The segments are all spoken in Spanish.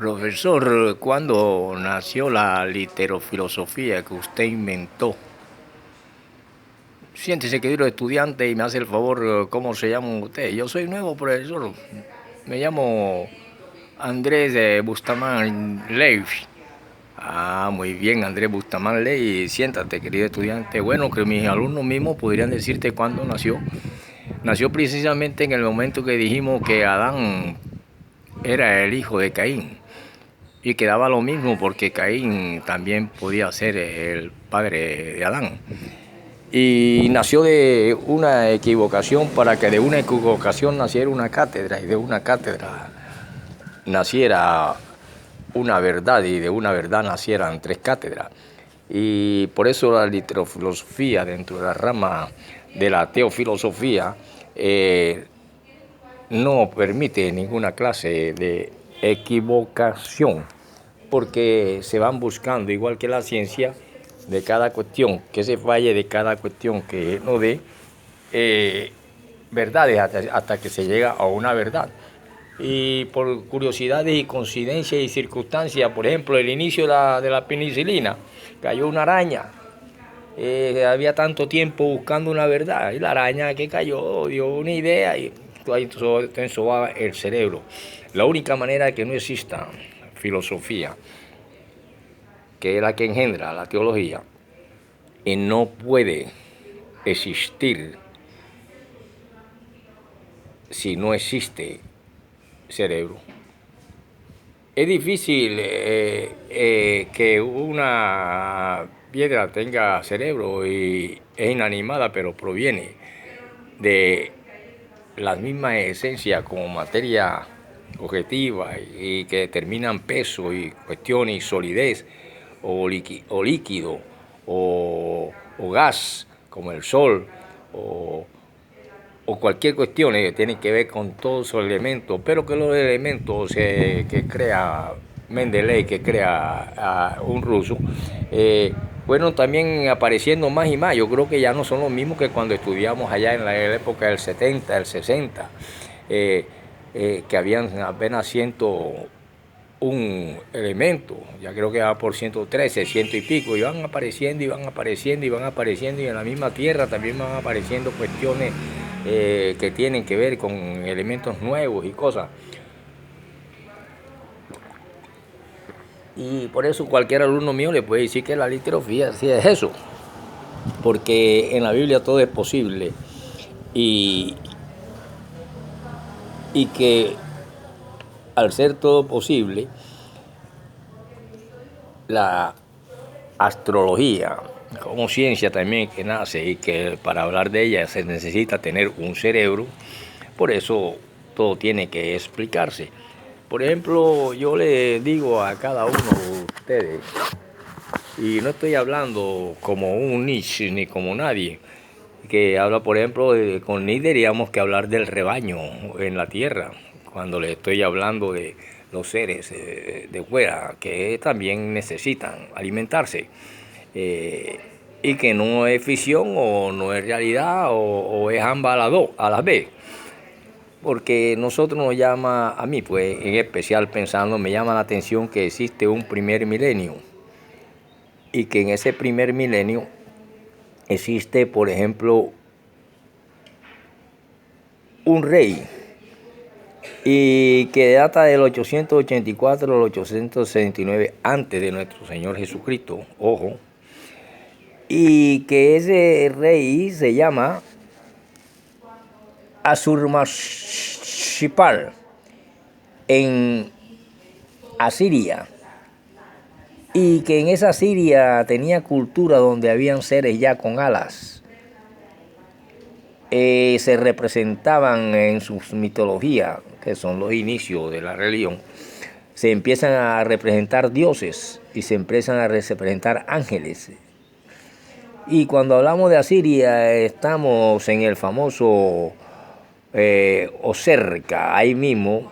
Profesor, ¿cuándo nació la literofilosofía que usted inventó? Siéntese, querido estudiante, y me hace el favor, ¿cómo se llama usted? Yo soy nuevo profesor, me llamo Andrés Bustamante Ley. Ah, muy bien, Andrés Bustamante Ley, siéntate, querido estudiante. Bueno, que mis alumnos mismos podrían decirte cuándo nació. Nació precisamente en el momento que dijimos que Adán era el hijo de Caín. Y quedaba lo mismo porque Caín también podía ser el padre de Adán. Y nació de una equivocación para que de una equivocación naciera una cátedra y de una cátedra naciera una verdad y de una verdad nacieran tres cátedras. Y por eso la literofilosofía dentro de la rama de la teofilosofía no permite ninguna clase de equivocación, porque se van buscando, igual que la ciencia, de cada cuestión, que se falle de cada cuestión que no dé verdades hasta que se llega a una verdad. Y por curiosidades y coincidencias y circunstancias, por ejemplo, el inicio de la penicilina, cayó una araña. Había tanto tiempo buscando una verdad y la araña que cayó dio una idea y eso va el cerebro. La única manera de que no exista filosofía, que es la que engendra la teología, y no puede existir si no existe cerebro. Es difícil que una piedra tenga cerebro y es inanimada, pero proviene de las mismas esencias como materia objetiva y que determinan peso y cuestiones y solidez o líquido o gas como el sol o cualquier cuestión que tiene que ver con todos esos elementos, pero que los elementos que crea Mendeley, que crea un ruso, fueron también apareciendo más y más. Yo creo que ya no son los mismos que cuando estudiamos allá en la época del 70, del 60, que habían apenas 101 elementos, ya creo que va por 113, ciento y pico, y van apareciendo y van apareciendo y van apareciendo, y en la misma Tierra también van apareciendo cuestiones que tienen que ver con elementos nuevos y cosas. Y por eso cualquier alumno mío le puede decir que la literofilosofía sí es eso, porque en la Biblia todo es posible y que al ser todo posible, la astrología como ciencia también que nace y que para hablar de ella se necesita tener un cerebro, por eso todo tiene que explicarse. Por ejemplo, yo le digo a cada uno de ustedes, y no estoy hablando como un Nietzsche ni como nadie, que habla, por ejemplo, con Nietzsche diríamos que hablar del rebaño en la tierra, cuando le estoy hablando de los seres de fuera, que también necesitan alimentarse, y que no es ficción o no es realidad o es ambas a las vez. Porque nosotros nos llama, a mí pues en especial pensando, me llama la atención que existe un primer milenio y que en ese primer milenio existe, por ejemplo, un rey y que data del 884 al 869 antes de nuestro Señor Jesucristo, ojo, y que ese rey se llama Asurmashipal en Asiria, y que en esa Siria tenía cultura donde habían seres ya con alas. Se representaban en sus mitologías, que son los inicios de la religión, se empiezan a representar dioses y se empiezan a representar ángeles. Y cuando hablamos de Asiria estamos en el famoso Oserca, ahí mismo,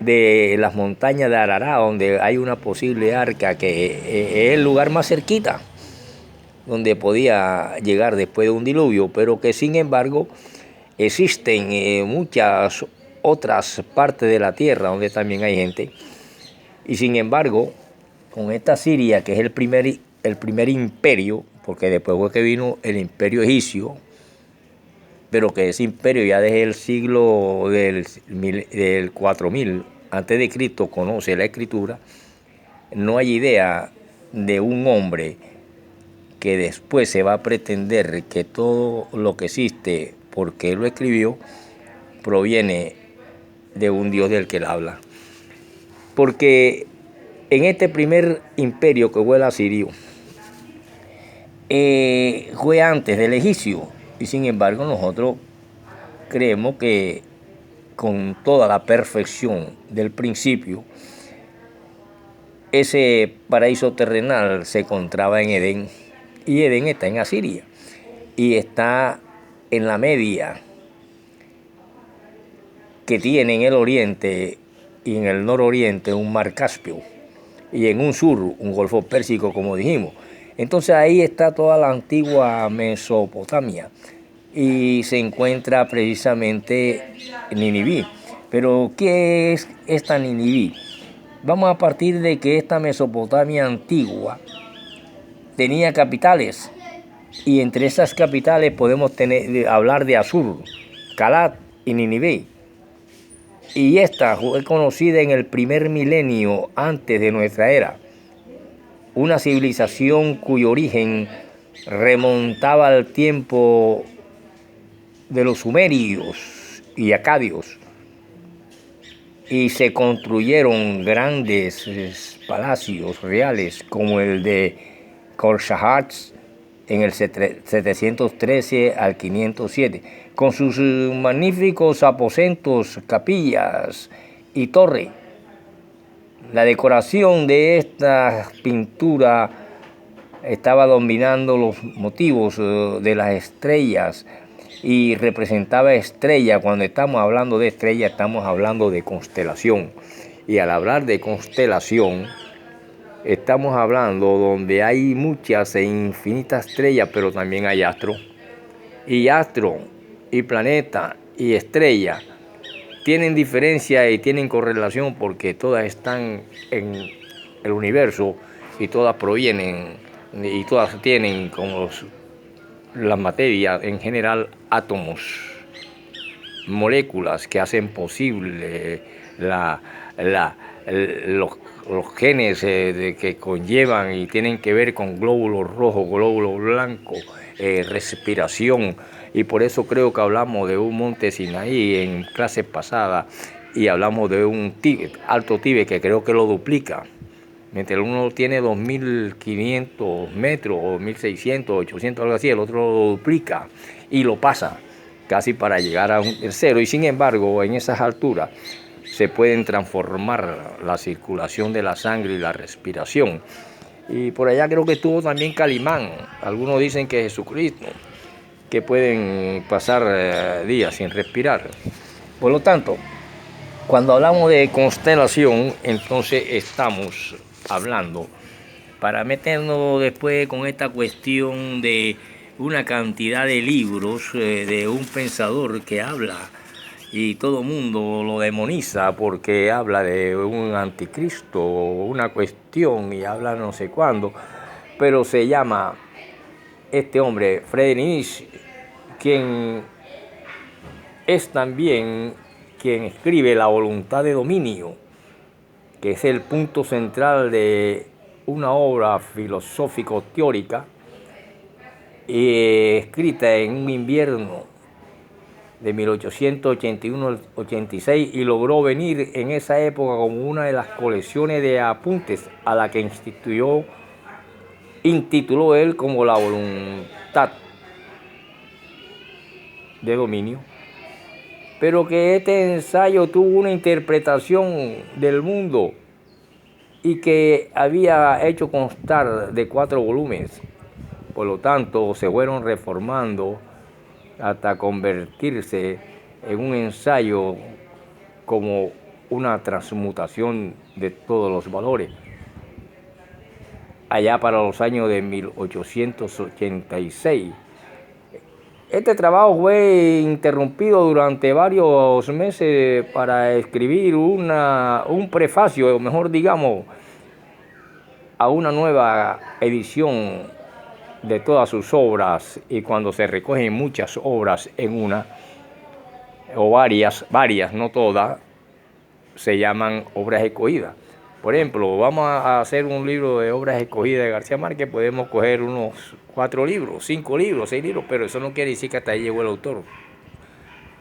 de las montañas de Arará, donde hay una posible arca que es el lugar más cerquita donde podía llegar después de un diluvio, pero que sin embargo existen muchas otras partes de la tierra donde también hay gente Y sin embargo, con esta Siria, que es el primer imperio, porque después fue que vino el imperio egipcio, pero que ese imperio ya desde el siglo del 4000 antes de Cristo conoce la escritura, no hay idea de un hombre que después se va a pretender que todo lo que existe, porque él lo escribió, proviene de un Dios del que él habla. Porque en este primer imperio que fue el asirio, fue antes del egipcio, y sin embargo nosotros creemos que con toda la perfección del principio, ese paraíso terrenal se encontraba en Edén, y Edén está en Asiria, y está en la media que tiene en el oriente y en el nororiente un mar Caspio, y en un sur un golfo Pérsico, como dijimos. Entonces ahí está toda la antigua Mesopotamia, y se encuentra precisamente Niniví. Pero ¿qué es esta Niniví? Vamos a partir de que esta Mesopotamia antigua tenía capitales, y entre esas capitales podemos hablar de Asur, Calat y Ninive. Y esta fue conocida en el primer milenio antes de nuestra era, una civilización cuyo origen remontaba al tiempo de los sumerios y acadios, y se construyeron grandes palacios reales como el de Korshahats en el 713 al 507, con sus magníficos aposentos, capillas y torre. La decoración de esta pintura estaba dominando los motivos de las estrellas, y representaba estrella. Cuando estamos hablando de estrella, estamos hablando de constelación. Y al hablar de constelación, estamos hablando donde hay muchas e infinitas estrellas, pero también hay astro. Y astro, y planeta, y estrella tienen diferencia y tienen correlación, porque todas están en el universo, y todas provienen, y todas tienen como la materia en general átomos, moléculas que hacen posible los genes que conllevan y tienen que ver con glóbulos rojos, glóbulos blancos, respiración. Y por eso creo que hablamos de un monte Sinaí en clases pasadas, y hablamos de un Tíbet, Alto Tíbet, que creo que lo duplica. Mientras uno tiene 2.500 metros, o 1.600, 800, algo así, el otro lo duplica y lo pasa casi para llegar a un tercero. Y sin embargo, en esas alturas se pueden transformar la circulación de la sangre y la respiración. Y por allá creo que estuvo también Calimán. Algunos dicen que Jesucristo, que pueden pasar días sin respirar. Por lo tanto, cuando hablamos de constelación, entonces estamos hablando, para meternos después con esta cuestión de una cantidad de libros de un pensador que habla, y todo el mundo lo demoniza porque habla de un anticristo o una cuestión, y habla no sé cuándo, pero se llama este hombre Friedrich Nietzsche, quien es también quien escribe La voluntad de dominio, que es el punto central de una obra filosófico-teórica escrita en un invierno de 1881-86, y logró venir en esa época como una de las colecciones de apuntes a la que intituló él como La voluntad de dominio. Pero que este ensayo tuvo una interpretación del mundo, y que había hecho constar de 4 volúmenes. Por lo tanto, se fueron reformando hasta convertirse en un ensayo como una transmutación de todos los valores. Allá para los años de 1886, Este trabajo fue interrumpido durante varios meses para escribir un prefacio, o mejor digamos, a una nueva edición de todas sus obras, y cuando se recogen muchas obras en una, o varias, no todas, se llaman obras escogidas. Por ejemplo, vamos a hacer un libro de obras escogidas de García Márquez, podemos coger unos 4 libros, 5 libros, 6 libros, pero eso no quiere decir que hasta ahí llegó el autor.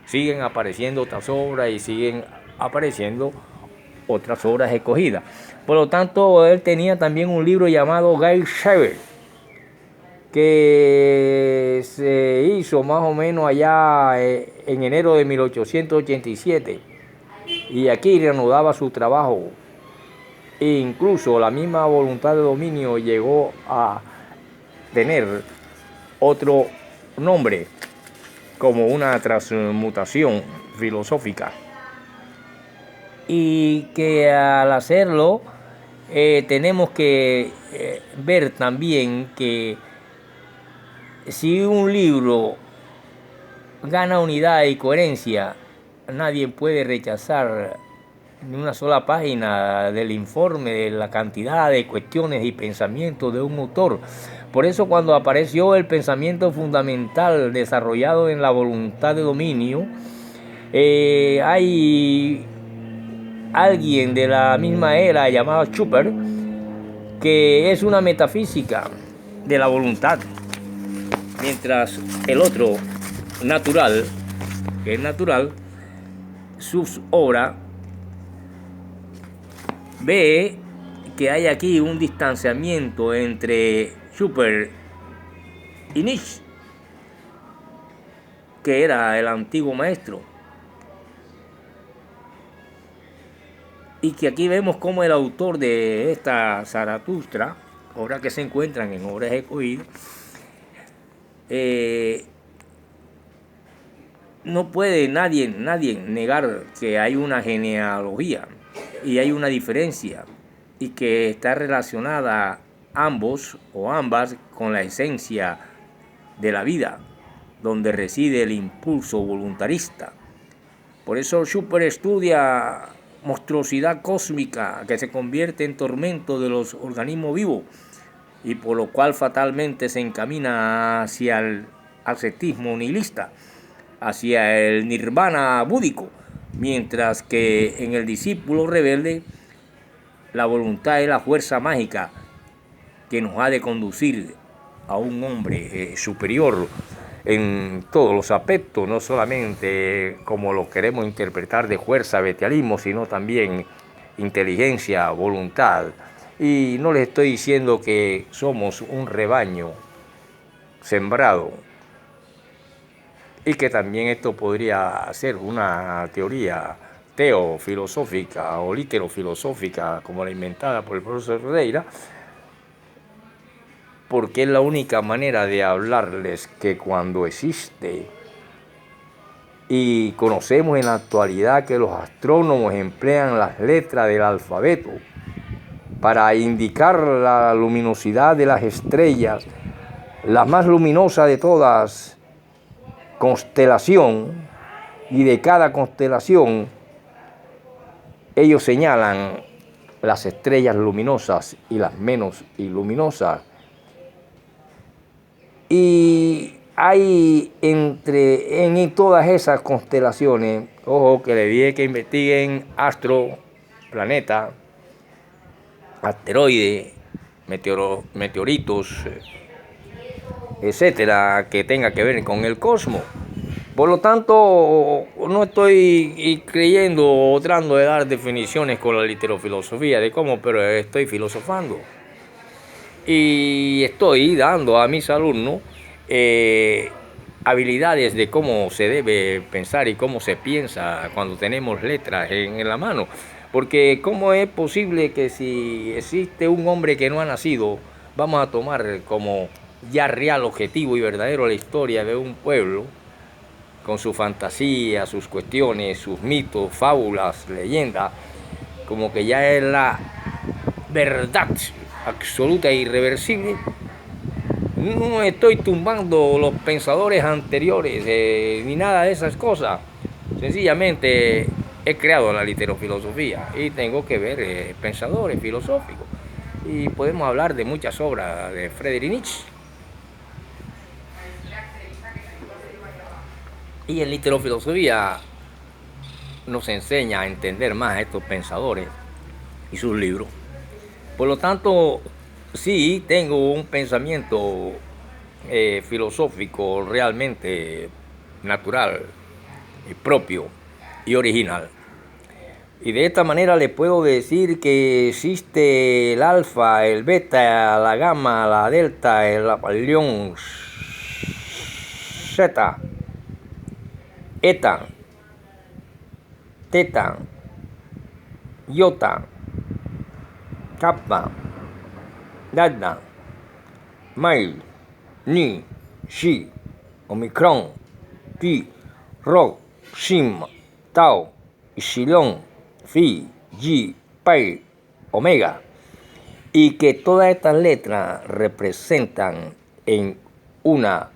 Siguen apareciendo otras obras y siguen apareciendo otras obras escogidas. Por lo tanto, él tenía también un libro llamado Guy Shepherd, que se hizo más o menos allá en enero de 1887, y aquí reanudaba su trabajo. E incluso la misma voluntad de dominio llegó a tener otro nombre, como una transmutación filosófica, y que al hacerlo tenemos que ver también que si un libro gana unidad y coherencia, nadie puede rechazar ni una sola página del informe de la cantidad de cuestiones y pensamientos de un autor. Por eso, cuando apareció el pensamiento fundamental desarrollado en la voluntad de dominio, hay alguien de la misma era llamado Schubert, que es una metafísica de la voluntad, mientras el otro, natural, que es natural, sus obras, ve que hay aquí un distanciamiento entre Schubert y Nietzsche, que era el antiguo maestro, y que aquí vemos cómo el autor de esta Zaratustra, obras que se encuentran en Obras Escogidas, no puede nadie negar que hay una genealogía y hay una diferencia, y que está relacionada ambos o ambas con la esencia de la vida, donde reside el impulso voluntarista. Por eso Schubert estudia monstruosidad cósmica que se convierte en tormento de los organismos vivos, y por lo cual fatalmente se encamina hacia el ascetismo nihilista, hacia el nirvana búdico, mientras que en el discípulo rebelde la voluntad es la fuerza mágica que nos ha de conducir a un hombre superior en todos los aspectos, no solamente como lo queremos interpretar de fuerza, bestialismo, sino también inteligencia, voluntad. Y no les estoy diciendo que somos un rebaño sembrado, y que también esto podría ser una teoría teofilosófica o literofilosófica como la inventada por el profesor Redeira, porque es la única manera de hablarles que cuando existe, y conocemos en la actualidad que los astrónomos emplean las letras del alfabeto para indicar la luminosidad de las estrellas, la más luminosa de todas, constelación, y de cada constelación ellos señalan las estrellas luminosas y las menos luminosas. Y hay en todas esas constelaciones, ojo, que le dije que investiguen astro, planeta, asteroides, meteoritos, etcétera, que tenga que ver con el cosmos. Por lo tanto, no estoy creyendo o tratando de dar definiciones con la literofilosofía de cómo, pero estoy filosofando. Y estoy dando a mis alumnos habilidades de cómo se debe pensar y cómo se piensa cuando tenemos letras en la mano. Porque cómo es posible que si existe un hombre que no ha nacido, vamos a tomar como ya real, objetivo y verdadero la historia de un pueblo, con su fantasía, sus cuestiones, sus mitos, fábulas, leyendas, como que ya es la verdad absoluta e irreversible. No estoy tumbando los pensadores anteriores ni nada de esas cosas. Sencillamente he creado la literofilosofía y tengo que ver pensadores filosóficos. Y podemos hablar de muchas obras de Friedrich Nietzsche. Y en literofilosofía nos enseña a entender más a estos pensadores y sus libros. Por lo tanto, sí tengo un pensamiento filosófico realmente natural, y propio y original. Y de esta manera le puedo decir que existe el alfa, el beta, la gamma, la delta, el león, zeta, eta, teta, iota, kappa, delta, mil, ni, xi, omicron, pi, rho, sigma, tau, epsilon, phi, yi, pi, omega, y que todas estas letras representan en una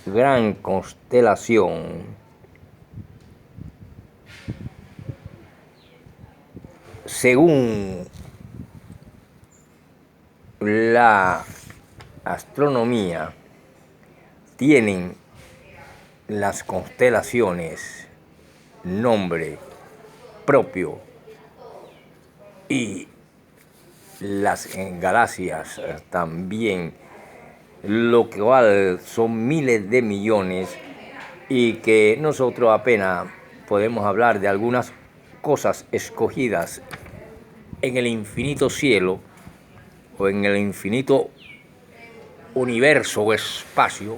gran constelación según la astronomía. Tienen las constelaciones nombre propio y las galaxias también, lo cual son miles de millones, y que nosotros apenas podemos hablar de algunas cosas escogidas en el infinito cielo o en el infinito universo o espacio,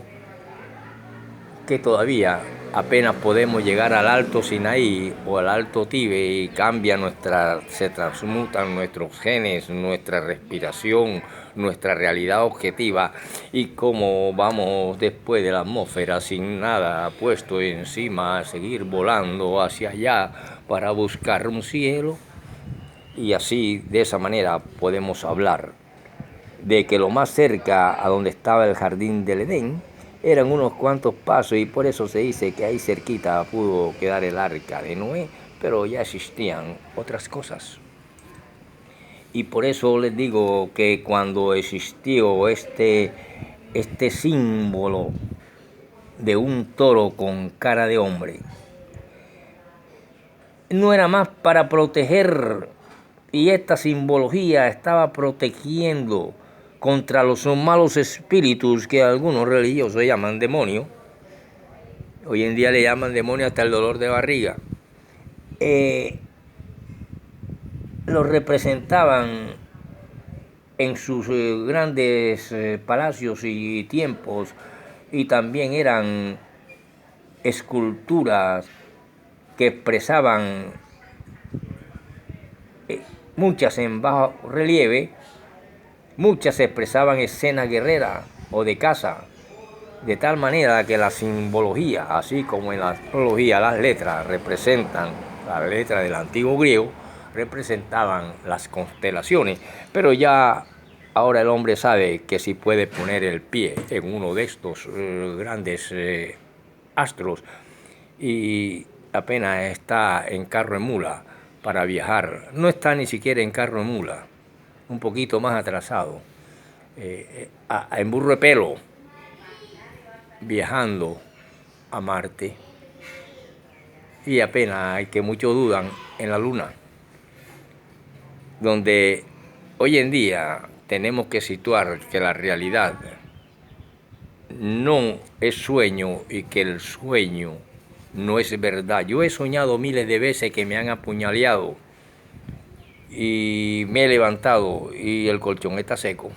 que todavía apenas podemos llegar al alto Sinaí o al alto Tíbet, y se transmutan nuestros genes, nuestra respiración, nuestra realidad objetiva, y cómo vamos después de la atmósfera sin nada puesto encima a seguir volando hacia allá para buscar un cielo. Y así, de esa manera, podemos hablar de que lo más cerca a donde estaba el jardín del Edén eran unos cuantos pasos, y por eso se dice que ahí cerquita pudo quedar el arca de Noé, pero ya existían otras cosas. Y por eso les digo que cuando existió este símbolo de un toro con cara de hombre, no era más para proteger, y esta simbología estaba protegiendo contra los malos espíritus que algunos religiosos llaman demonio. Hoy en día le llaman demonio hasta el dolor de barriga. Los representaban en sus grandes palacios y tiempos, y también eran esculturas que expresaban muchas en bajo relieve, muchas expresaban escenas guerreras o de caza, de tal manera que la simbología, así como en la astrología las letras representan, las letras del antiguo griego representaban las constelaciones, pero ya ahora el hombre sabe que si puede poner el pie en uno de estos grandes astros, y apenas está en carro en mula para viajar, no está ni siquiera en carro en mula, un poquito más atrasado, en burro de pelo, viajando a Marte, y apenas hay que muchos dudan en la Luna, donde hoy en día tenemos que situar que la realidad no es sueño y que el sueño no es verdad. Yo he soñado miles de veces que me han apuñaleado y me he levantado y el colchón está seco.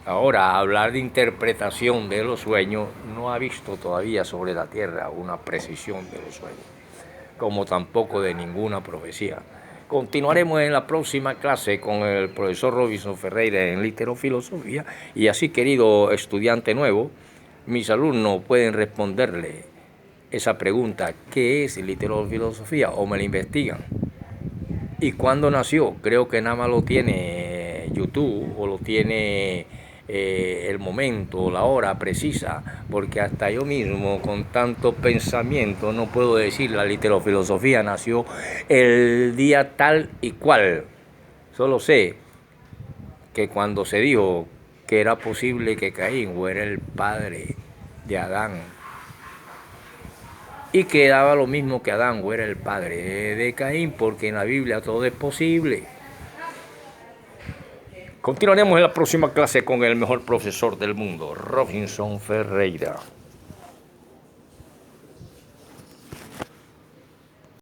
Ahora, hablar de interpretación de los sueños, no ha visto todavía sobre la Tierra una precisión de los sueños, como tampoco de ninguna profecía. Continuaremos en la próxima clase con el profesor Robinson Ferreira en literofilosofía, y así, querido estudiante nuevo, mis alumnos pueden responderle esa pregunta: ¿qué es literofilosofía? O me la investigan. ¿Y cuándo nació? Creo que nada más lo tiene YouTube o lo tiene el momento, la hora precisa, porque hasta yo mismo con tanto pensamiento no puedo decir la literofilosofía nació el día tal y cual. Solo sé que cuando se dijo que era posible que Caín fuera el padre de Adán y que daba lo mismo que Adán fuera el padre de Caín, porque en la Biblia todo es posible. Continuaremos en la próxima clase con el mejor profesor del mundo, Robinson Ferreira.